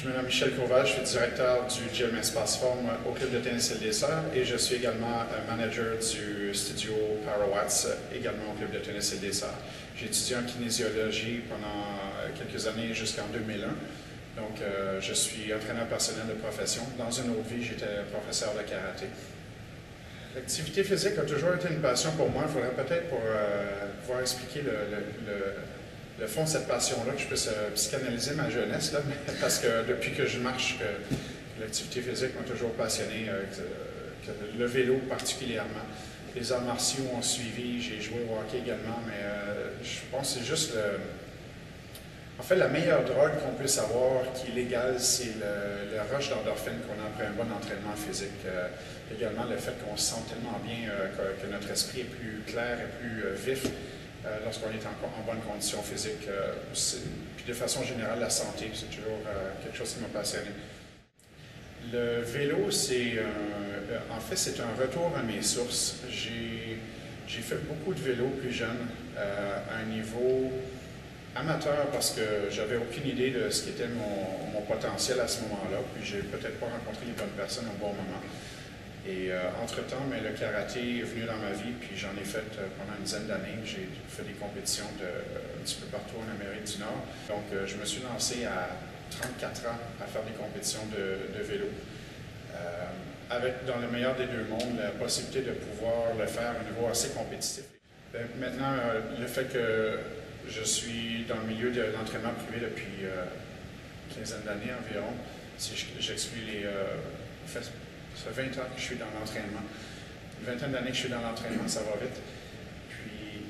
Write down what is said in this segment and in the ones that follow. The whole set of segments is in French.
Je me nomme Michel Courval, je suis directeur du Gym Espace Forme au club de tennis Île des Sœurs et je suis également manager du studio PowerWatts, également au club de tennis Île des Sœurs. J'ai étudié en kinésiologie pendant quelques années jusqu'en 2001. Donc, je suis entraîneur personnel de profession. Dans une autre vie, j'étais professeur de karaté. L'activité physique a toujours été une passion pour moi. Il faudrait peut-être pouvoir expliquer le fond de cette passion-là, que je puisse psychanalyser ma jeunesse, là, parce que depuis que je marche, l'activité physique m'a toujours passionné, le vélo particulièrement. Les arts martiaux ont suivi, j'ai joué au hockey également, mais je pense que c'est juste En fait, la meilleure drogue qu'on puisse avoir, qui est légale, c'est le rush d'endorphine qu'on a après un bon entraînement physique. Également, le fait qu'on se sent tellement bien, que notre esprit est plus clair et plus vif lorsqu'on est en bonne condition physique. Puis de façon générale, la santé, c'est toujours quelque chose qui m'a passionné. Le vélo, en fait, c'est un retour à mes sources. J'ai fait beaucoup de vélo plus jeune, à un niveau amateur parce que j'avais aucune idée de ce qu'était mon potentiel à ce moment-là, puis j'ai peut-être pas rencontré les bonnes personnes au bon moment. Et entre-temps, mais le karaté est venu dans ma vie, puis j'en ai fait pendant une dizaine d'années. J'ai fait des compétitions un petit peu partout en Amérique du Nord. Donc, je me suis lancé à 34 ans à faire des compétitions de vélo. Avec, dans le meilleur des deux mondes, la possibilité de pouvoir le faire à un niveau assez compétitif. Maintenant, le fait que je suis dans le milieu de l'entraînement privé depuis une quinzaine d'années environ, si j'exclus ça fait 20 ans que je suis dans l'entraînement. Une vingtaine d'années que je suis dans l'entraînement, ça va vite. Puis,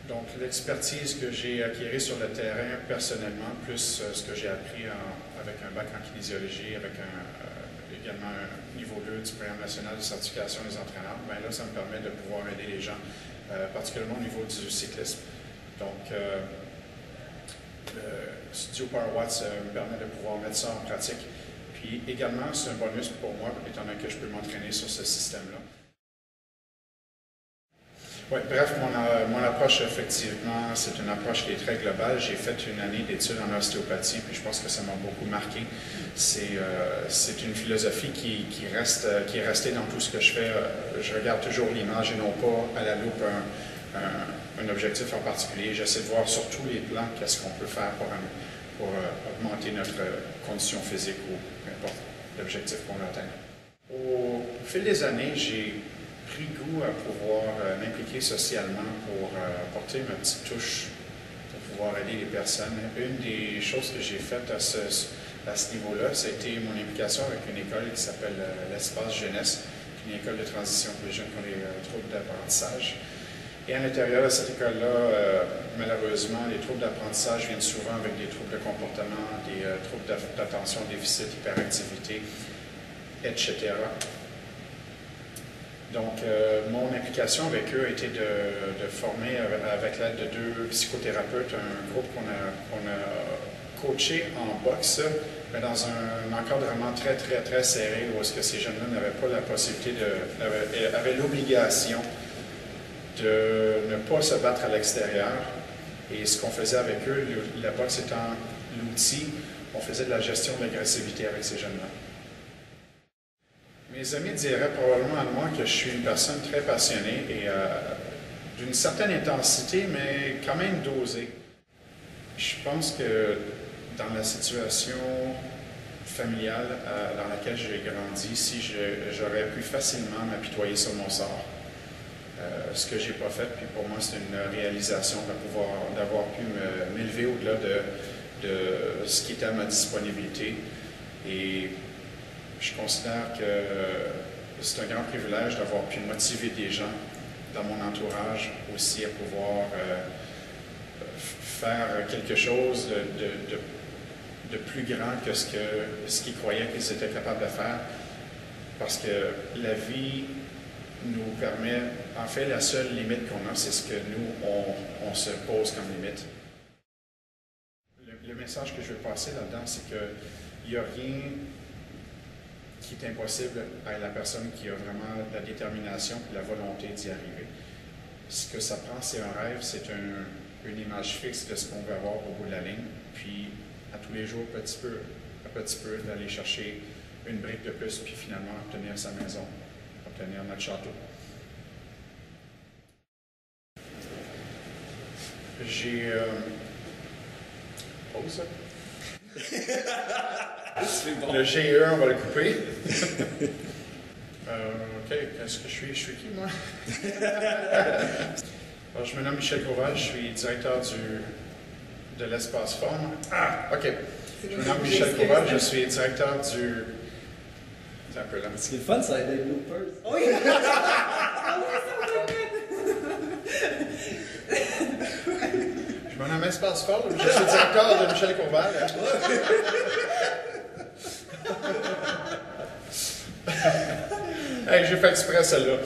donc, l'expertise que j'ai acquérie sur le terrain personnellement, plus ce que j'ai appris avec un bac en kinésiologie, avec également un niveau 2 du programme national de certification des entraîneurs, bien là, ça me permet de pouvoir aider les gens, particulièrement au niveau du cyclisme. Donc, le studio PowerWatts me permet de pouvoir mettre ça en pratique. Puis également, c'est un bonus pour moi, étant donné que je peux m'entraîner sur ce système-là. Ouais, bref, mon approche, effectivement, c'est une approche qui est très globale. J'ai fait une année d'études en ostéopathie, puis je pense que ça m'a beaucoup marqué. C'est une philosophie qui est restée dans tout ce que je fais. Je regarde toujours l'image et non pas à la loupe un objectif en particulier. J'essaie de voir sur tous les plans qu'est-ce qu'on peut faire pour augmenter notre condition physique ou peu importe l'objectif qu'on veut atteindre. Au fil des années, j'ai pris goût à pouvoir m'impliquer socialement pour apporter ma petite touche, pour pouvoir aider les personnes. Une des choses que j'ai faites à ce niveau-là, c'était mon implication avec une école qui s'appelle l'Espace Jeunesse, une école de transition pour les jeunes qui ont des troubles d'apprentissage. Et à l'intérieur de cette école-là, malheureusement, les troubles d'apprentissage viennent souvent avec des troubles de comportement, des troubles d'attention, déficit, hyperactivité, etc. Donc, mon implication avec eux a été de former, avec l'aide de deux psychothérapeutes, un groupe qu'on a coaché en boxe, mais dans un encadrement très, très, très serré, où est-ce que ces jeunes-là n'avaient pas la possibilité avaient l'obligation de ne pas se battre à l'extérieur. Et ce qu'on faisait avec eux, la boxe étant l'outil, on faisait de la gestion de l'agressivité avec ces jeunes-là. Mes amis diraient probablement à moi que je suis une personne très passionnée et d'une certaine intensité, mais quand même dosée. Je pense que dans la situation familiale dans laquelle j'ai grandi, si j'aurais pu facilement m'apitoyer sur mon sort. Ce que je n'ai pas fait, puis pour moi c'est une réalisation d'avoir pu m'élever au-delà de ce qui était à ma disponibilité. Et je considère que c'est un grand privilège d'avoir pu motiver des gens dans mon entourage aussi à pouvoir faire quelque chose de plus grand que ce qu'ils croyaient qu'ils étaient capables de faire. Parce que la vie nous permet, en fait, la seule limite qu'on a, c'est ce que nous, on se pose comme limite. Le message que je veux passer là-dedans, c'est qu'il n'y a rien qui est impossible à la personne qui a vraiment la détermination et la volonté d'y arriver. Ce que ça prend, c'est un rêve, c'est une image fixe de ce qu'on veut avoir au bout de la ligne, puis à tous les jours, petit peu petit peu, d'aller chercher une brique de plus, puis finalement obtenir sa maison, obtenir notre château. J'ai... Pause ça. Bon. Le GE, on va le couper. OK, qu'est-ce que je suis? Je suis qui, moi? Alors, je me nomme Michel Courval, je suis directeur de l'espace forme. Ah, OK. Je me nomme Michel Courval, je suis directeur du... C'est un peu lent. Ce qui est le fun, ça va être des bloopers. Oui! Je me nomme Espace Forme, je suis directeur de Michel Courval. Hey, j'ai fait exprès celle-là.